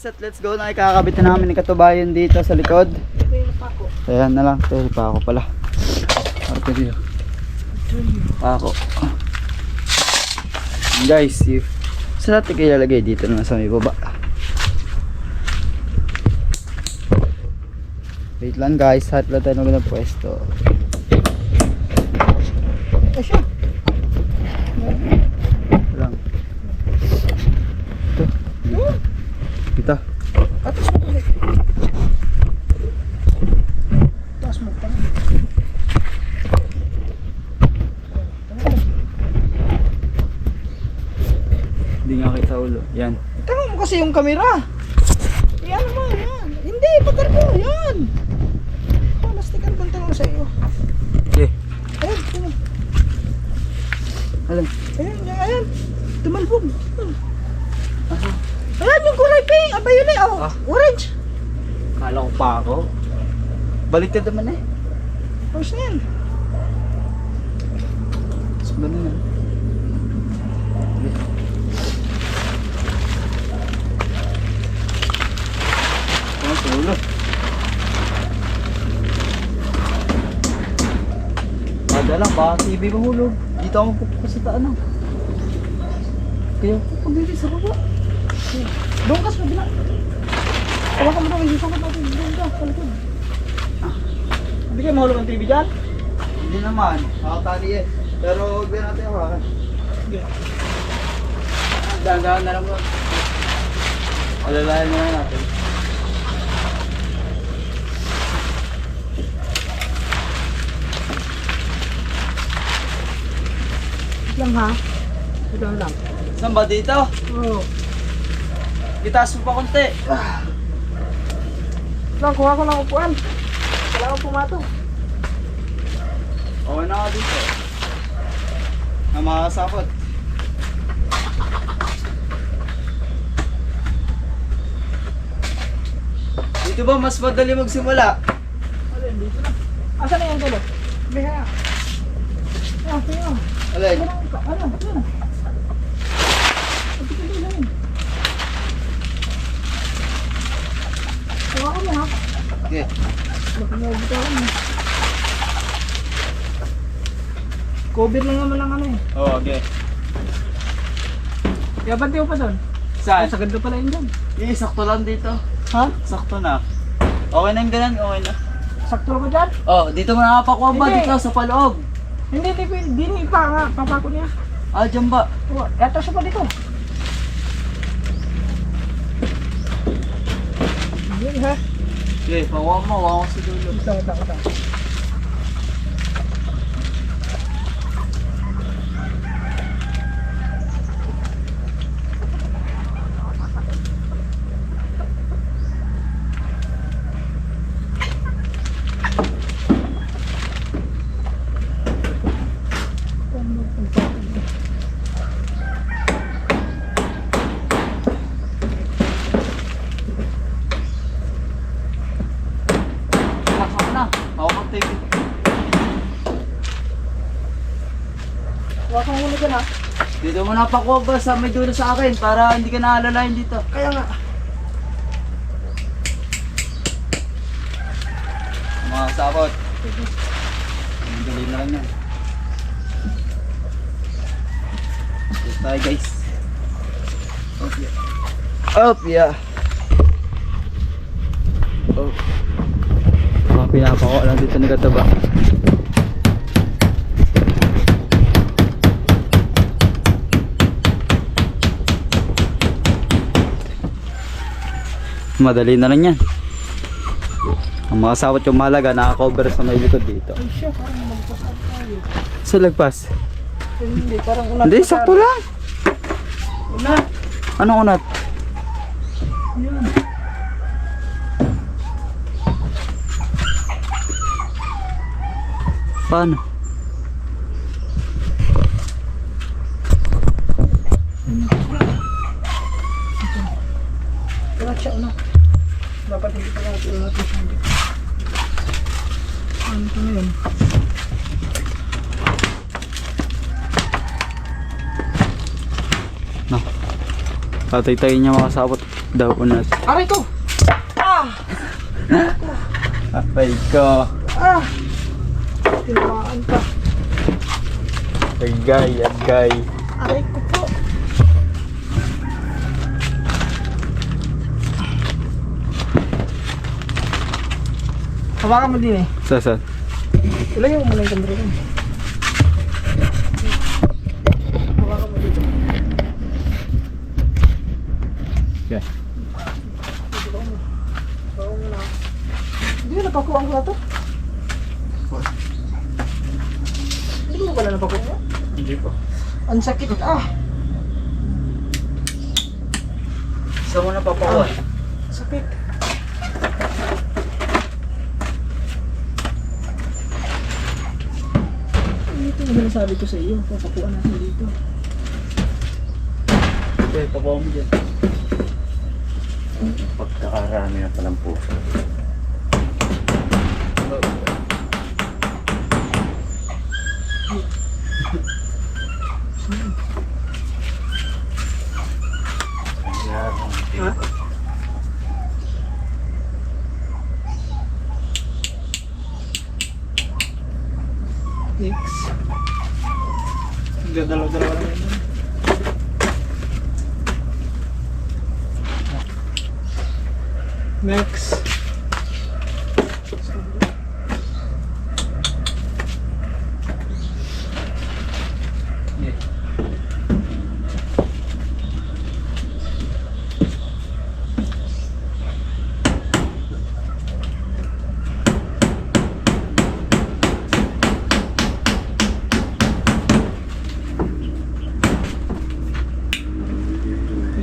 guys, at let's go na. Ikakabit na namin ni Katubayan dito sa likod. Ayan na lang. Tayo pa ako pala. Arterio. Pa ako. Guys, saan natin kayo lalagay? Dito na sa may baba. Wait lang guys, hat lang tayo ng pwesto. Asya. Lang. Ito. Kita. Atas mo ulit. Taas mo pa. Hindi nga kita ulo. Yan. Tama mo kasi yung camera. Yan mo, yan. Hindi, pagar mo, yan. Palastikan bang tanong sa iyo. Okay. Ayan, ayan. Alam. Ayan, ayan. Tumalbog. Ayan yung kulay pink. Abay yun eh. Oh, orange. Kala ko pa ako. Baliktad naman eh. First na yan. Sabi na yan. Ano sa ulo? Ada lang, baka TV mahulog. Dito ako pupukas sa taan. Kaya Pag dito sa baba. Doon ka sa kabila. Tawa ka mo daw. Hindi sa kabila. Doon ka. Palikod. Hindi kayo mahulog ang TV dyan? hindi naman, makatali eh. Pero huwag din natin hawakan. Dahan-dahan na lang mo. Alalayan mo na natin. Lang ha? Ito lang. Saan ba dito? Oo. Itaas mo pa konti. Lang, kuha ko ng upuan. Kailangan pumatong. Okay na ka dito. Na makakasapot. Dito ba mas madali magsimula? Alin, dito na. Asan na yung tulo? Biha. Ah, kaya. Alay. Ano? Yan. Pati ka din lang. Kuha ko mo ha. Okay. Baka nabita ko mo. Cover lang naman ang ano eh. Oh, okay. Kaya bante mo pa doon. Saan? Sa ganda pala yun dyan. Sakto lang dito. Ha? Sakto na. Okay na yung ganun, okay na. Sakto ko dyan? Oh, dito mo nakapakuha ba? Hindi. Dito sa paloob. Hindi, hindi pa nga. Papako niya. Ah, dyan ba? Eto siya pa dito. Yun ha. Okay, pakuha mo. Huwag ko sa dulo. Ito. Laksak na. Hawak ang TV. Huwag kang huli dyan ha. Dito mo napakuha ba sa may dulo sa akin para hindi ka naalalayan dito. Kaya nga. Mga sapot. Ang galing na lang yan. Dito tayo guys. Up, yeah. Oh. Mga pinapakuha lang dito nagataba. Madali na lang yan. Ang mga sawat yung mahalaga naka-cover sa may likod dito. Ay siya, parang magpasal tayo. Sa lagpas? Hindi, parang unat. Hindi, sakto lang. Unat. Anong unat? Yan. Paano? Unat siya, unat. Dapat hindi pa natin unat siya. Ano ito ngayon? No. Tatay-tayin niya makasabot. daw unas. Aray ko! Ah! Apay ko. Ah! Tinamaan pa. Agay, agay. Aray ko po. Hawakan mo din eh. Saan? Ilagay mo muna yung camera ko. Hawakan mo dito. Okay. Hawakan mo na. Hindi ko napakuhaan ko na to. Hindi ko pala napakuhaan mo? Hindi po. Ang sakit ah. Saan mo napapakuha? Sakit. Ito yung sinasabi ko sa iyo. Papakuhaan natin dito. Okay, papakuha mo dyan. Pagkakarami na palang puso. Ha? Next. Dalawa-dalawa lang yan. Next.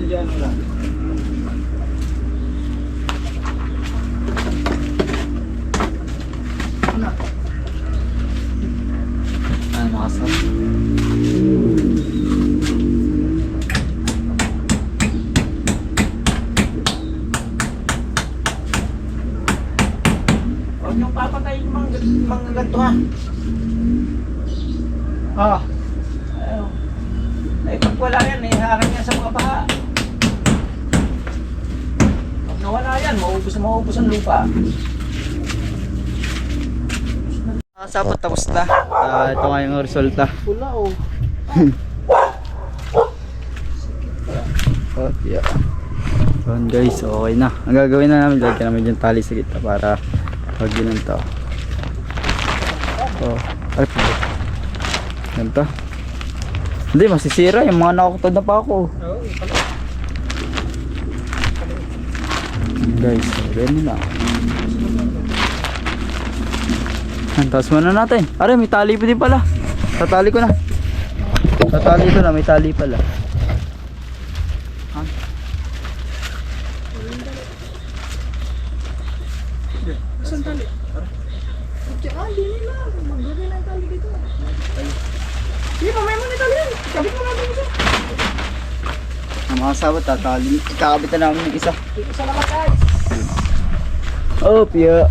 Yan lang. Ano? Ano makasap? Huwag niyong papatayin yung mga ganito ha. Ah. Ayaw. Ay, pag wala yan, hahakan yan sa mga baha. Pag nawala yan, maubos ang lupa. Nakasapot tapos na. Ito nga yung resulta. Pula oh. Oh, yeah. So guys, okay na. Ang gagawin na namin, lagyan namin yung tali sa gitna para pag ginanto. Oh, ay po. Ganito. Hindi, masisira yung mga nakakutod na pa ako. Oo, Guys, ganyan na. Taas muna natin. Are, may tali pa din pala. Tatali ko na. Tatali ko na, may tali pala. Ha? saan tali? Hindi nila. Maglagay na yung tali dito. Hindi pa, may mga tali yan. Kabit mo natin isa. Ang mga sabot, tatali. Ikakabitan namin yung isa. Isa naman guys. Oh, piya.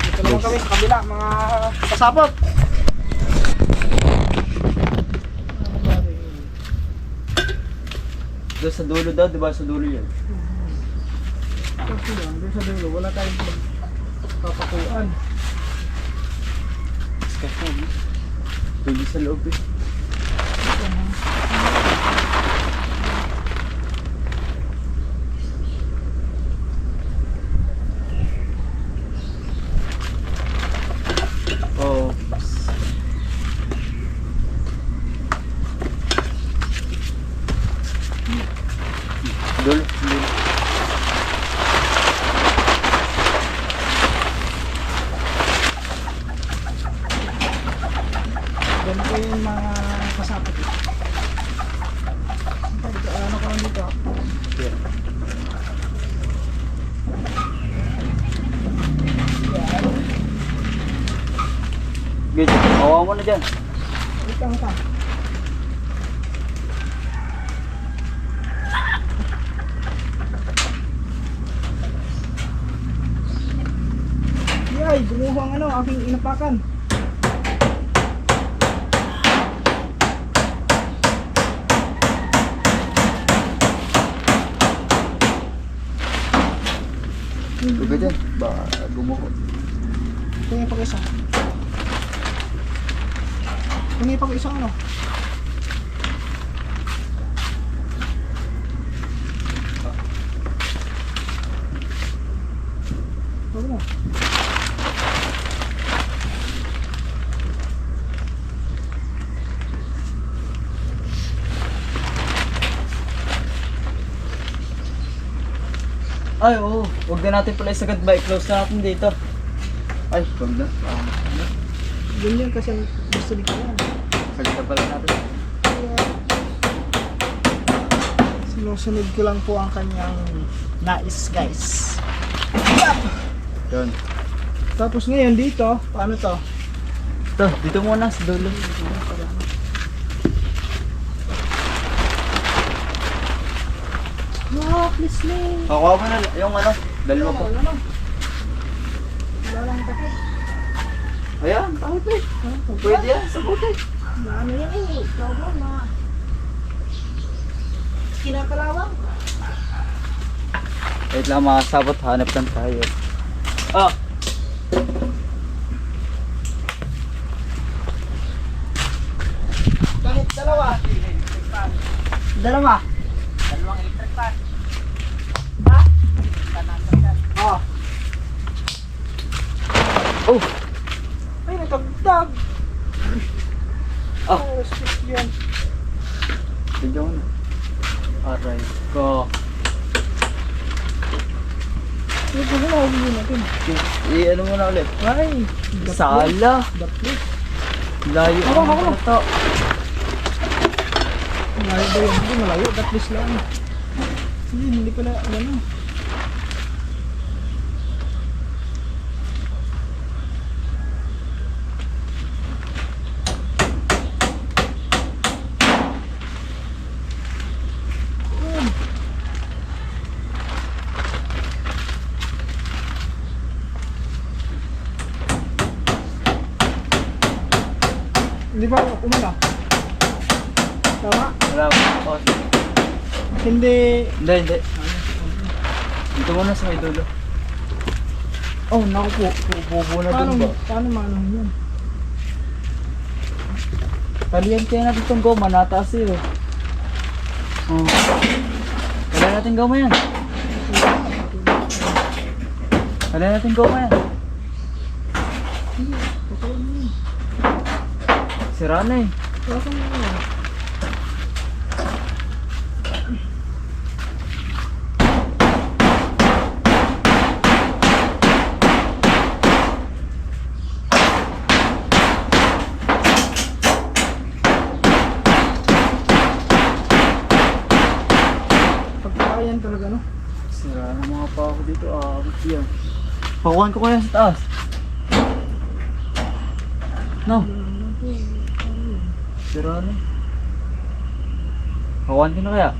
Ito naman kami sa kabila, mga kasapot. Doon sa dulo daw, di ba? Sa dulo yun. Kasi lang, doon sa dulo, wala tayong papakuan. Kasi, pwede sa loob eh. Oh. Dulo, dulo. Ganito yung mga kasapot. Ganyan, kawawa mo na dyan. Ikaw ka. Yay, bumuho ang ano, aking inapakan. Huwag dyan, ba gumuho. Tingin pa isa. Tingin pa isa ano. Huwag mo. Ay, oo. Huwag na natin pala isagad ba? I-close na natin dito. Ay, huwag na. Ganyan kasi ang gusto ni Kaya. Sagad na pala natin. Sinusunod ko lang po ang kanyang nais guys. Yun. Tapos ngayon dito, paano to? Ito, dito muna sa dulo. Wow, please me. Kakuha mo na yung ano, dalawa ko. Wala lang. Wala lang takot. Ayan, kahit eh. Pwede yan, sa buti. Ano yan eh, ikaw mo na. Kinakalawang. Wait lang mga sabot, hanap lang tayo. Ah! Kahit dalawa. Dalawa. Dalawang electric fan. Ha? Kanan kanan. Oh. Oh! Ay, nagkagdag. Ah! Oh, respect yan. Bigyan mo na. Aray ko. Ito ko na, huwag natin. I-ano mo na ulit. Ay, Sala! daplit. Layo Ako, ang ako. ito. Malayo ba yun? Hindi, malayo. Daplis lang. Hindi pala, ano. Hindi ba umano? Tama? Wala ko. Oh, Hindi. hindi. Dito muna sa may dulo. Oh, naku po. Bubo na dun ba? Paano maano yun? Talihan kaya natin itong goma, nataas eh. Oh. Talihan natin goma yan. Talihan natin goma yan. Totoo mo yun. Sira na eh. Totoo mo yun. Pagkakayan talaga, no? Sira na mga pa ako dito. Yan. Pakuhan ko kaya sa taas. No. Sira na. Pakuhan ko na kaya.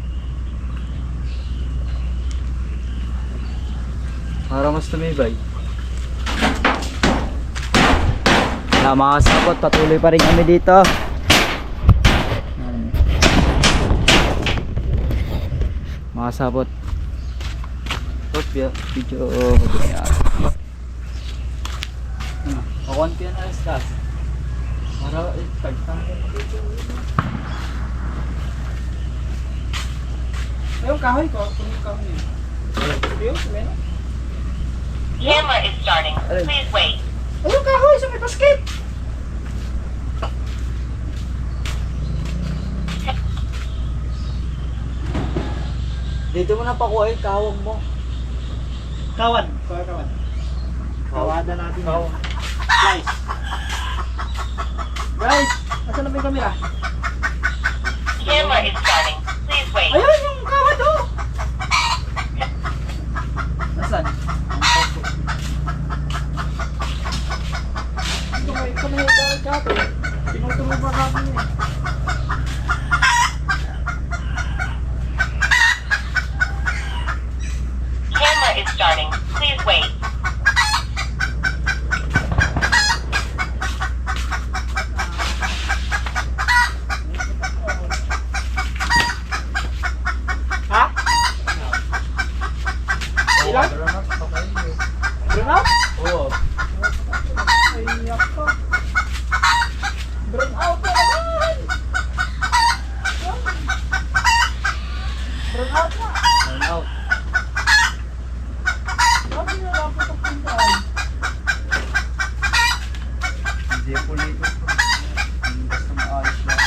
Para mas tumibay. Na mga sabot, patuloy pa rin kami dito. Yan. Mga sabot. Video maganda. Pakuhan ko yan na taas. Para tagtang Ayun, kahoy ko. Kung yung kahoy yun. Ayun, sumena. Camera is starting. Please wait. Ayun, kahoy sa may basket. dito mo na pakuha yung kawang mo. Kawan. Kawan. Kawada natin yan. Kawang. Guys. Guys, asan na ba yung camera? Camera is starting. Please wait. Ayun, yung kawan oh. Nasaan? Ito may kahoy. dati. Tinutulog ba kami eh. Camera is starting. Please wait. Ha? Ilan? Burn out? Oo. Ay, iyak ka. Burn out na naman! Burn out na! Burn out. Sabi niya lang po sa pintaan. Hindi po nito. Basta maayos lang.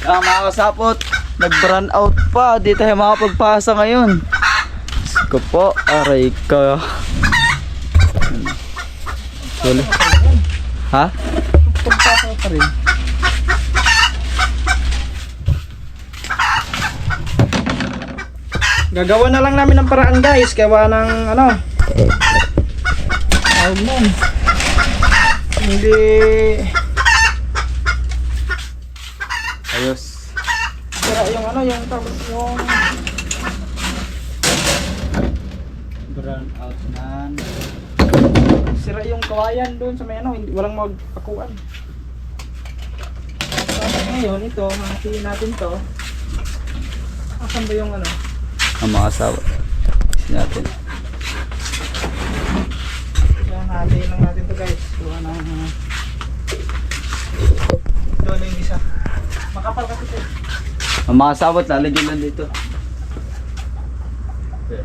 Mga kasapot, nag-burn out pa. Di tayo makapagpasa ngayon. Diyos ko po, aray ka. Sorry. Ha? Pagpapao pa rin. Gagawa na lang namin ng paraan guys, gawa ng ano. Tawag nun. Hindi Ayos. sira yung ano, yung tawag yung Burn out na. sira yung kawayan doon sa may ano, hindi walang magpakuan. Tapos ngayon ito, mahatiin natin to. Asan ba yung ano? Ang mga asawa. Kasi natin. Yan, hatiin lang natin to guys. Gawa ng doon yung isa. Makapal kasi ito. Ang mga sabot, lalagyan lang dito. Okay.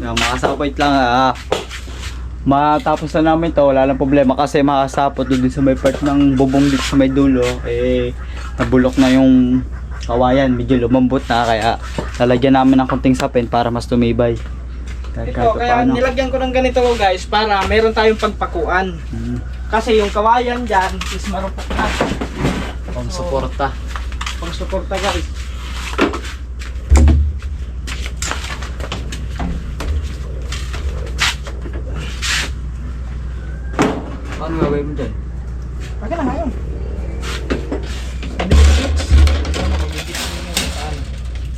Yung mga sabot lang matapos na namin to, wala lang problema kasi makasapot doon sa may part ng bubong dito sa may dulo, eh nabulok na yung kawayan, medyo lumambot na, kaya lalagyan namin ng konting sapin para mas tumibay. Kahit Ito, kaya paano. nilagyan ko ng ganito guys para meron tayong pagpakuan. Kasi yung kawayan dyan is marupok na. Pang suporta. Pang suporta guys. Ano gagawin mo dyan? Pagka na ngayon.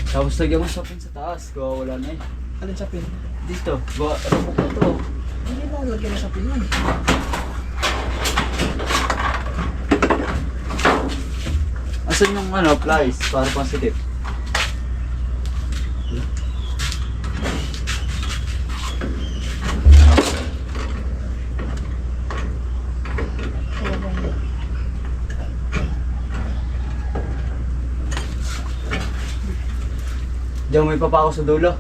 Tapos lagyan mo sapin sa taas, gawa wala na eh. Alin sa pin? Dito, gawa rupok na to. Hindi na, lagyan na sa pin yun. Asan yung ano, plies para pang sitip? Diyan mo ipapako sa dulo.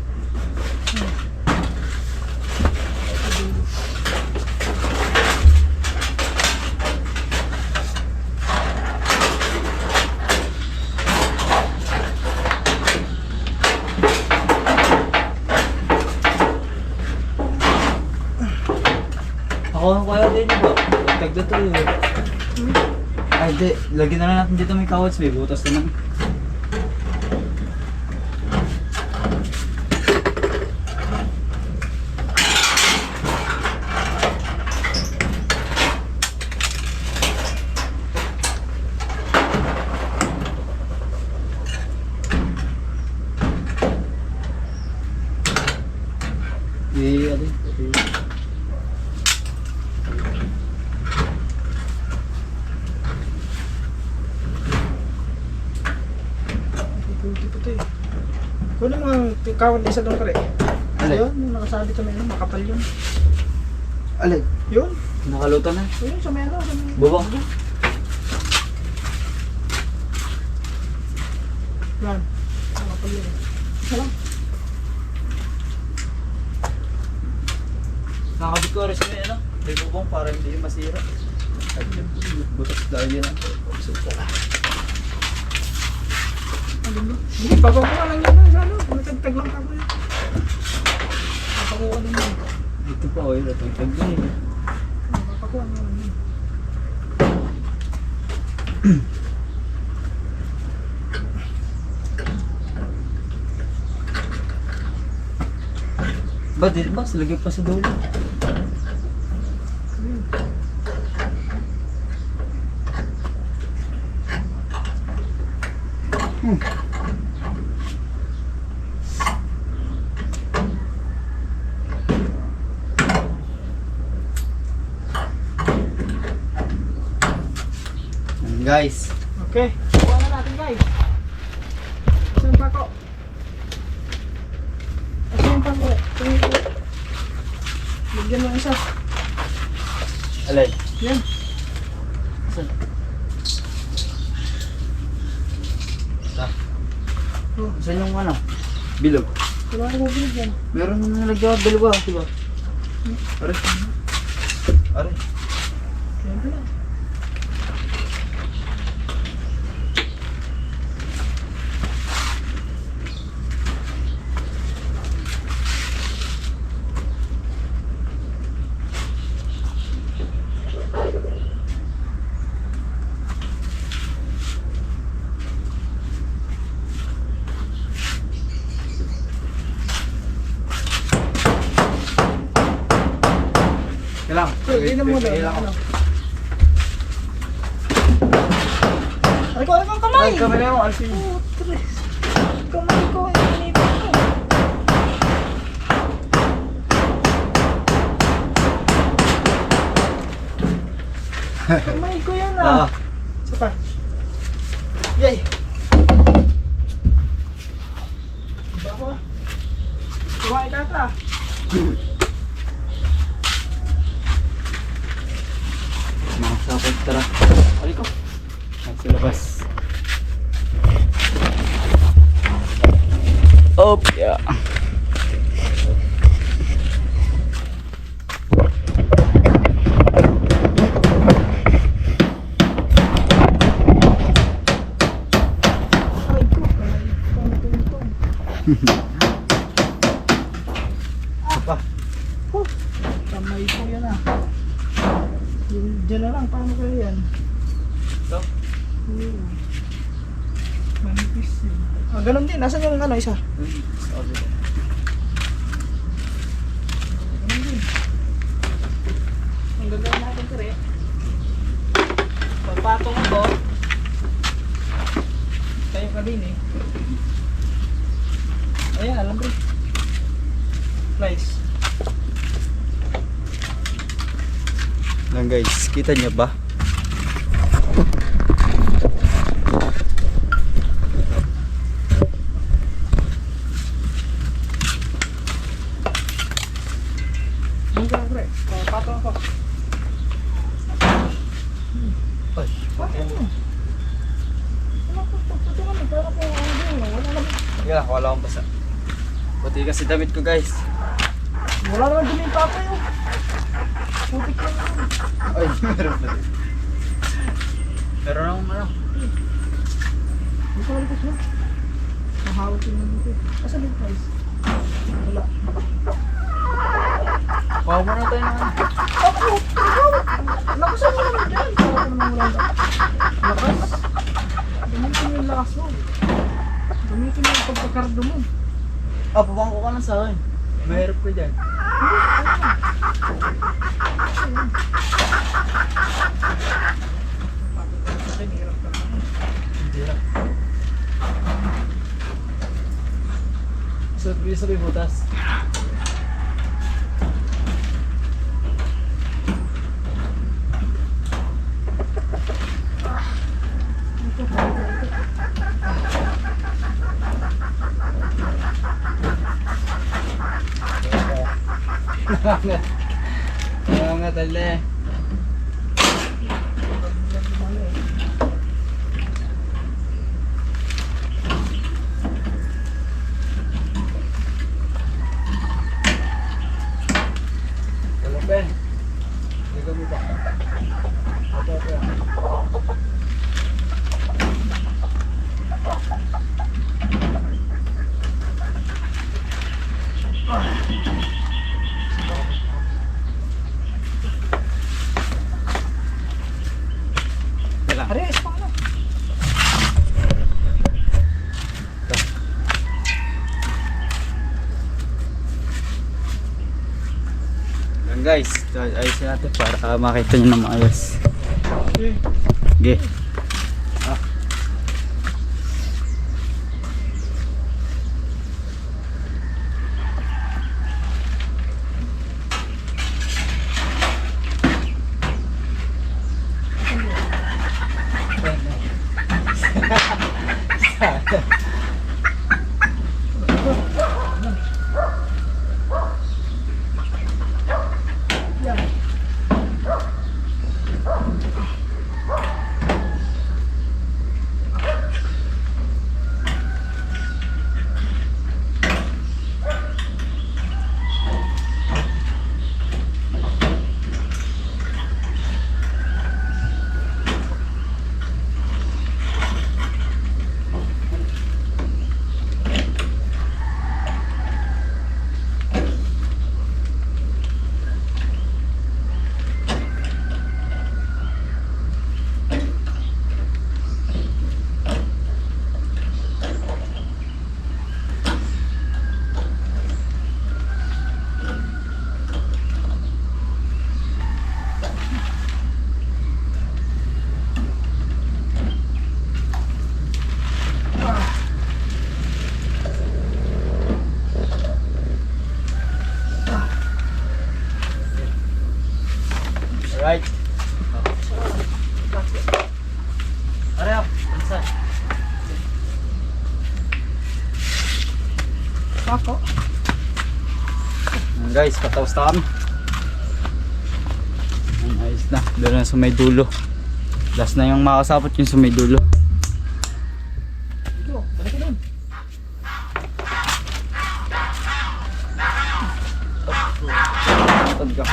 Ako kaya din ba? Tagda to eh. Ay di, lagyan na lang natin dito may kawats, may butas naman. Kunin mo ang kawad isa doon kare. Alin? Yun, yung nakasabit sa may ano, makapal yun. Alin? Yun, Nakalutan na. yun sa may ano, sa may... Bubong. Yan, makapal yun. Isa lang. Nakabit ko rin sa may ano, may bubong para hindi masira. Ay, butas dahil yan. Hindi, bago ko lang yun. Ano, matagtag lang ako yun. Napakuha din yun. Dito pa oh, natagtag na yun. Napakuha din yun. Ba, di ba? Silagay pa sa dulo. Yan, guys. Okay, kuha na natin guys. Saan pa ko? Saan pa ko? Bigyan mo isa. Alay. Yan. Saan? Saan yung ano? Bilog. Wala na mabilig yan. Meron na nalagyan bilog ah, diba? Are. Are. Yan pala. Kailang. Tignan mo na. Ano? Ay ko, ang kamay! Ay, kamay na mo. Alsin. Oh, tres. Kamay ko, inipin ko. Kamay ko yan ah. Isa pa. Yay! Iba ko. Kumain ka ta. Mga sapag, tara. Ali ko. Sa labas. Op, yeah. Ay ko, tungtong. Apa? Kamay ko yan ah. Diyan na lang, paano kayo yan? Ito? Oo. Manipis yun. Ah, ganun din. Nasaan yung ano isa? Ganun din. Ang gagawin natin ito rin. Pagpatong ito. Kayo ka din eh. Ayan, alam rin. Nice. Lang guys, kita niya ba? Hanggang pre. Patong ako. Ay, Patong mo. Ano ko? Patungan mo. Pero kung ano din. Wala naman. yeah, wala akong basa. Pati kasi damit ko guys. Wala naman din yung papa yun. Putik lang yun. Ay, meron na din. Meron akong ano. Hindi ko alam siya. Mahawak yun lang dito. Asan yung price? Wala. Kuha mo na tayo ng ano. Ako! Lakasan mo naman dyan. Para ko naman wala na. Lakas. Gamitin mo yung lakas mo. Gamitin mo yung pagkakardo mo. Ah, pabangko ka na sa akin. Mahirap ko dyan. Sabi butas. Kaya nga tali. Wala pa eh. Hindi kami ba? Ito. Guys, ayusin natin para makita nyo na maayos. Okay. Alright. Areo, saan? Pako. Guys, patapos na kami. Ayos na, doon na sa may dulo. Last na yung makasapot yung sa may dulo. Ito, balik ka doon. Tag ka.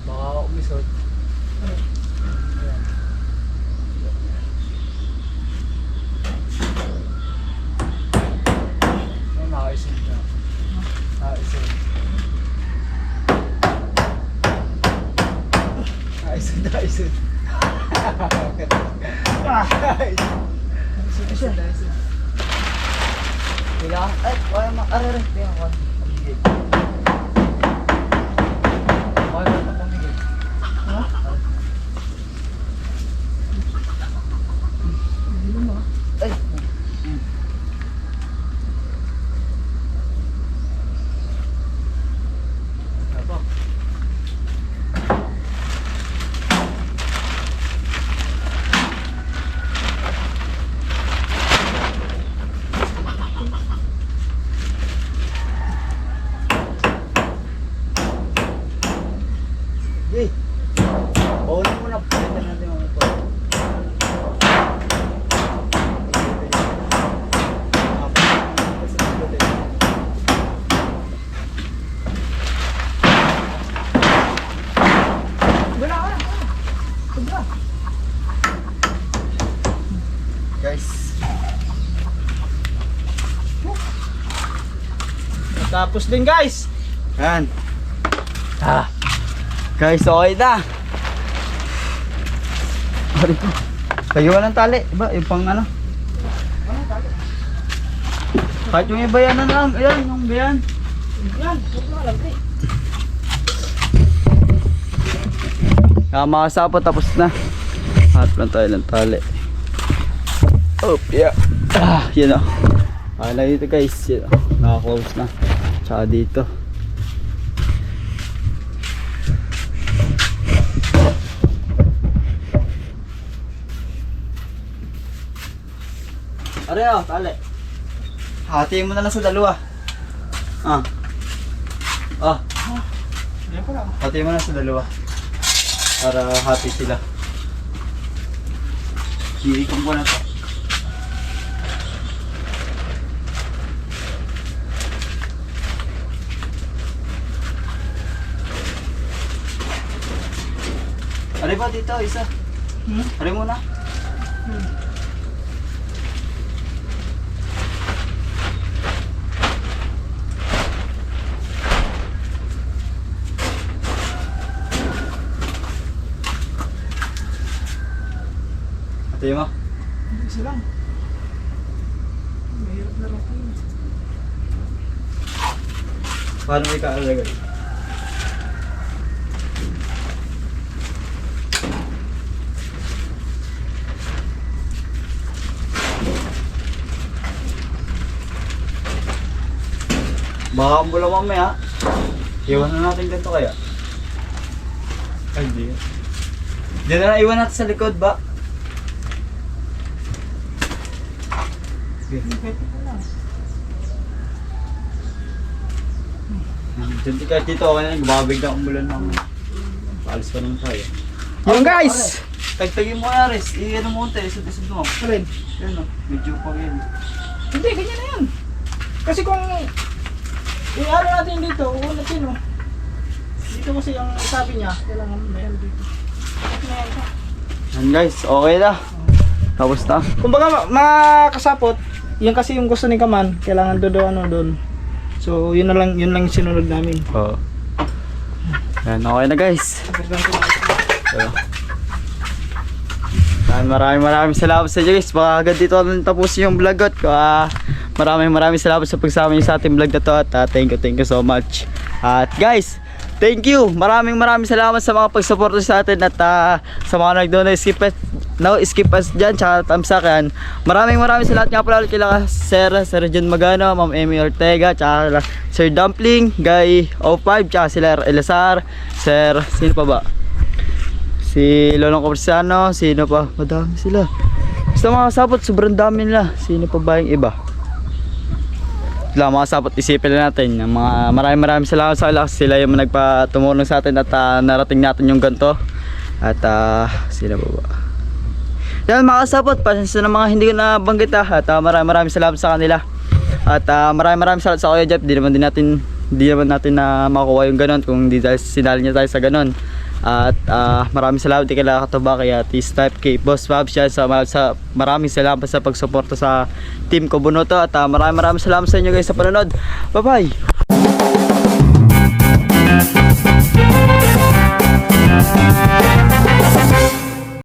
Baka umisot. Ay, nakaisin na. Nakaisin. Nakaisin. Kailangan, ay, kaya ma-arere. Kaya ako. Pamigay. Kaya ito pamigay. Ha? Hindi mo ma. Ay. Apa? Hey. Bawal mo na palitan natin mga ito. Wala ka. Sobra. Guys. Tapos din guys. Yan. Guys, okay na. Ari ko. Tayuan ng tali. Diba? Yung pang ano. Kahit yung iba yan na lang. Ayan, yung ganyan. Yan, sobra lang eh. Makasapot tapos na. Hat lang tayo ng tali. Oh, yeah. Yan o. Kala dito guys. Yan o. Naka-close na. Tsaka dito. Areo, tali. Hatiin mo na lang sa dalawa. Ah. Yan pala. Hatiin mo na sa dalawa. Para hati sila. Iikong ko na to. Ari ba dito, isa? Ari muna. Isa lang. Mahirap na lang kayo. Paano may kaalagay? Baka ang bula mamaya. Iwan na natin ganito kaya. Ay, di. Diyan na lang iwan natin sa likod ba? Okay. Pwede ko na. Diyan kahit dito okay na. Gumabig na umulan ng paalis pa naman tayo. Yun guys! Tagtagin mo na Aris. Iyan mo unti. Isod-isod mo. Alin? Yan o. Medyo pa yan. Hindi, ganyan na yan. Kasi kung i-ano natin dito, uunat yun oh. Dito kasi ang sabi niya, kailangan may ano dito. Okay na yan. Yan guys, okay na. Tapos na. Kumbaga makasapot, yan kasi yung gusto ni Kaman, kailangan doon doon. So yun lang yung sinunod namin. Oo. Yan, okay na guys. So, maraming salamat sa inyo guys. Baka agad dito na tapos yung vlog at maraming salamat sa pagsama niyo sa ating vlog na to at thank you so much. At guys, thank you. Maraming salamat sa mga pagsuporta sa atin at sa mga nag-donate skip us dyan tsaka thumbs up yan. Maraming salamat nga pala kila Sir John Magano, Ma'am Amy Ortega, tsaka Sir Dumpling, Guy O5, tsaka sila Elazar, Sir, sino pa ba? Si Lolong Corsano, sino pa? Madami sila. Basta mga sapot, sobrang dami nila. Sino pa ba yung iba? Sila mga sapot, isipin na natin. Maraming salamat sa kanila. Sila yung nagpatumulong sa atin at narating natin yung ganito. At sila pa ba? Yan mga sapot, pasensya na mga hindi ko nabanggit at maraming salamat sa kanila. At maraming salamat sa Kuya Jeff. Di naman natin na makuha yung ganon kung di dahil sinali niya tayo sa ganon. At maraming salamat din kay Katuba, kay T-Type, kay Boss Fab siya sa maraming salamat sa pagsuporta sa team ko Bunoto. At maraming salamat sa inyo guys sa panonood. Bye bye.